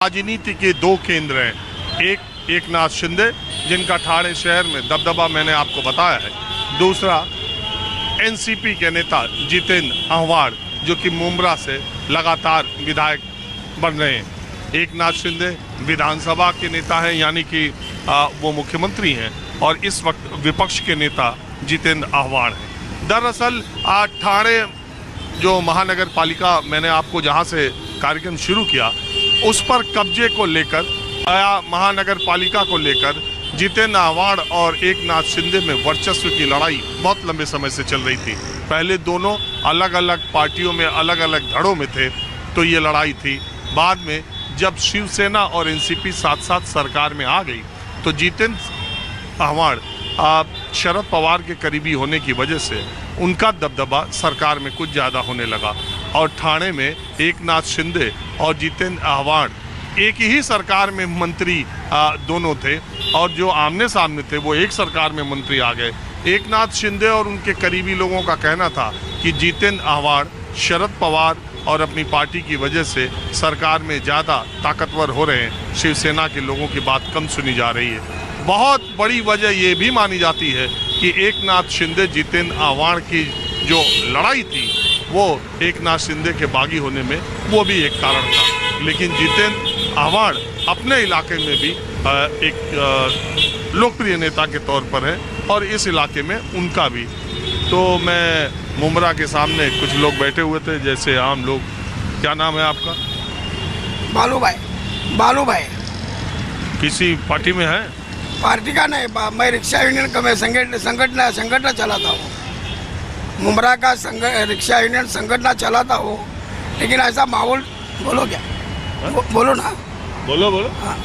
राजनीति के दो केंद्र हैं, एक एकनाथ शिंदे जिनका ठाणे शहर में दबदबा मैंने आपको बताया है, दूसरा एनसीपी के नेता जितेंद्र आह्वान जो कि मुंब्रा से लगातार विधायक बन रहे हैं। एकनाथ शिंदे विधानसभा के नेता हैं, यानी कि वो मुख्यमंत्री हैं, और इस वक्त विपक्ष के नेता जितेंद्र आह्वान हैं। दरअसल ठाणे जो महानगर पालिका मैंने आपको जहां से कार्यक्रम शुरू किया उस पर कब्जे को लेकर महानगर पालिका को लेकर जितेंद्र आह्वान और एकनाथ शिंदे में वर्चस्व की लड़ाई बहुत लंबे समय से चल रही थी। पहले दोनों अलग अलग पार्टियों में अलग अलग धड़ों में थे तो ये लड़ाई थी। बाद में जब शिवसेना और एनसीपी साथ साथ सरकार में आ गई तो जितेंद्र आह्वान शरद पवार के करीबी होने की वजह से उनका दबदबा सरकार में कुछ ज़्यादा होने लगा और ठाणे में एकनाथ शिंदे और जितेंद्र आह्वान एक ही सरकार में मंत्री दोनों थे, और जो आमने सामने थे वो एक सरकार में मंत्री आ गए। एकनाथ शिंदे और उनके करीबी लोगों का कहना था कि जितेंद्र आह्वान शरद पवार और अपनी पार्टी की वजह से सरकार में ज़्यादा ताकतवर हो रहे हैं, शिवसेना के लोगों की बात कम सुनी जा रही है। बहुत बड़ी वजह ये भी मानी जाती है कि एकनाथ शिंदे जितेंद्र आह्वान की जो लड़ाई थी वो एकनाथ शिंदे के बागी होने में वो भी एक कारण था, लेकिन जितेंद्र आह्वान अपने इलाके में भी एक लोकप्रिय नेता के तौर पर है और इस इलाके में उनका भी। तो मैं मुंब्रा के सामने कुछ लोग बैठे हुए थे, जैसे आम लोग। क्या नाम है आपका? बालू भाई। किसी पार्टी में है? पार्टी का नहीं, मैं रिक्शा यूनियन का मैं संगठन चलाता हूँ। मुंब्रा का रिक्शा यूनियन संगठन चलाता हूँ, लेकिन ऐसा माहौल बोलो क्या? बोलो ना। बोलो। हाँ,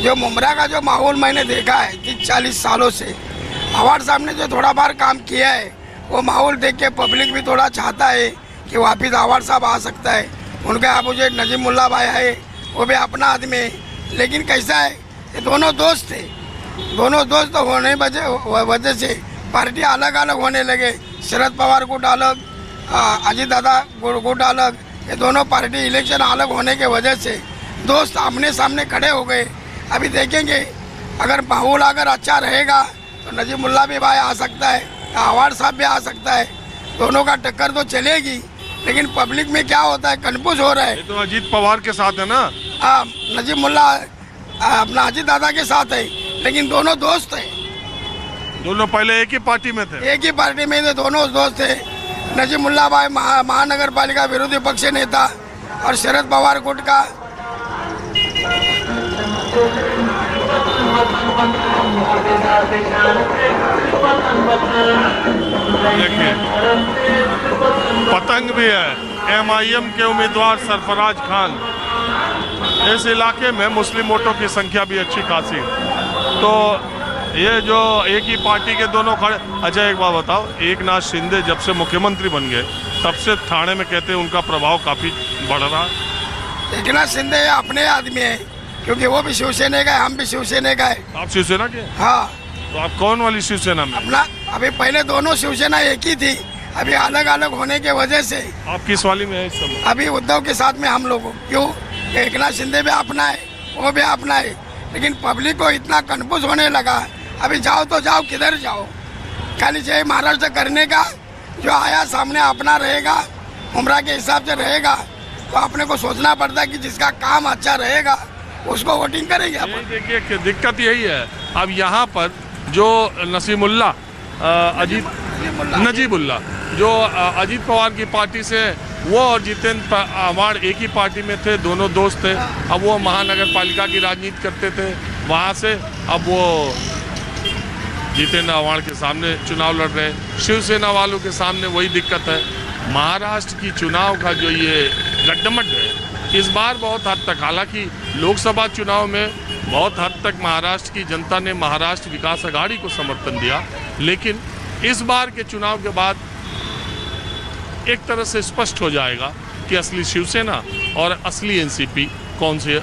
जो मुंब्रा का जो माहौल मैंने देखा है 30-40 सालों से, आह्वान साहब ने जो थोड़ा बार काम किया है वो माहौल देख के पब्लिक भी थोड़ा चाहता है कि वापिस आह्वान साहब आ सकता है। उनका आप मुझे नजीमुल्ला भाई है, वो भी अपना आदमी है, लेकिन कैसा है ये दोनों दोस्त थे। दोनों दोस्त होने वजह से पार्टी अलग अलग होने लगे। शरद पवार गुट अलग, अजीत दादा गुट अलग, ये दोनों पार्टी इलेक्शन अलग होने के वजह से दोस्त आमने सामने खड़े हो गए। अभी देखेंगे अगर माहौल अगर अच्छा रहेगा तो नजीमुल्ला भी भाई आ सकता है, आह्वान साहब भी आ सकता है। दोनों का टक्कर तो चलेगी, लेकिन पब्लिक में क्या होता है, कन्फ्यूज हो रहा है। तो अजीत पवार के साथ है ना? नजीमुल्ला अपना अजीत दादा के साथ है, लेकिन दोनों दोस्त हैं। दोनों पहले एक ही पार्टी में थे? एक ही पार्टी में थे, दोनों दोस्त थे। नजीमुल्ला भाई महानगर पालिका विरोधी पक्ष नेता और शरद पवार गुट का पतंग भी है। MIM के उम्मीदवार सरफराज खान। इस इलाके में मुस्लिम वोटों की संख्या भी अच्छी खासी। तो ये जो एक ही पार्टी के दोनों खड़े। अच्छा एक बात बताओ, एकनाथ शिंदे जब से मुख्यमंत्री बन गए तब से ठाणे में कहते हैं उनका प्रभाव काफी बढ़ रहा है। एकनाथ शिंदे अपने आदमी है, क्योंकि वो भी शिवसेना का है, हम भी शिवसेना का है। आप शिवसेना के? हाँ। तो आप कौन वाली शिवसेना में? अपना अभी पहले दोनों शिवसेना एक ही थी, अभी अलग अलग होने के वजह से। आप किस वाली में है इस समय? अभी उद्धव के साथ में हम लोग। क्यों? एकनाथ शिंदे भी अपना है, वो भी अपना है, लेकिन पब्लिक को इतना कन्फ्यूज होने लगा। अभी जाओ तो जाओ, किधर जाओ? खाली चाहिए महाराष्ट्र करने का, जो आया सामने अपना रहेगा, मुंब्रा के हिसाब से रहेगा, तो अपने को सोचना पड़ता है कि जिसका काम अच्छा रहेगा उसको वोटिंग करेंगे। देखिए दिक्कत यही है, अब यहाँ पर जो नजीमुल्ला जो अजीत पवार की पार्टी से, वो और जितेंद्र आह्वान एक ही पार्टी में थे, दोनों दोस्त थे। अब वो महानगर पालिका की राजनीति करते थे वहाँ से, अब वो जितेंद्र आह्वान के सामने चुनाव लड़ रहे। शिवसेना वालों के सामने वही दिक्कत है। महाराष्ट्र की चुनाव का जो ये गड्ढमड है इस बार बहुत हद तक, हालांकि लोकसभा चुनाव में बहुत हद तक महाराष्ट्र की जनता ने महाराष्ट्र विकास अघाड़ी को समर्थन दिया, लेकिन इस बार के चुनाव के बाद एक तरह से स्पष्ट हो जाएगा कि असली शिवसेना और असली एनसीपी कौन से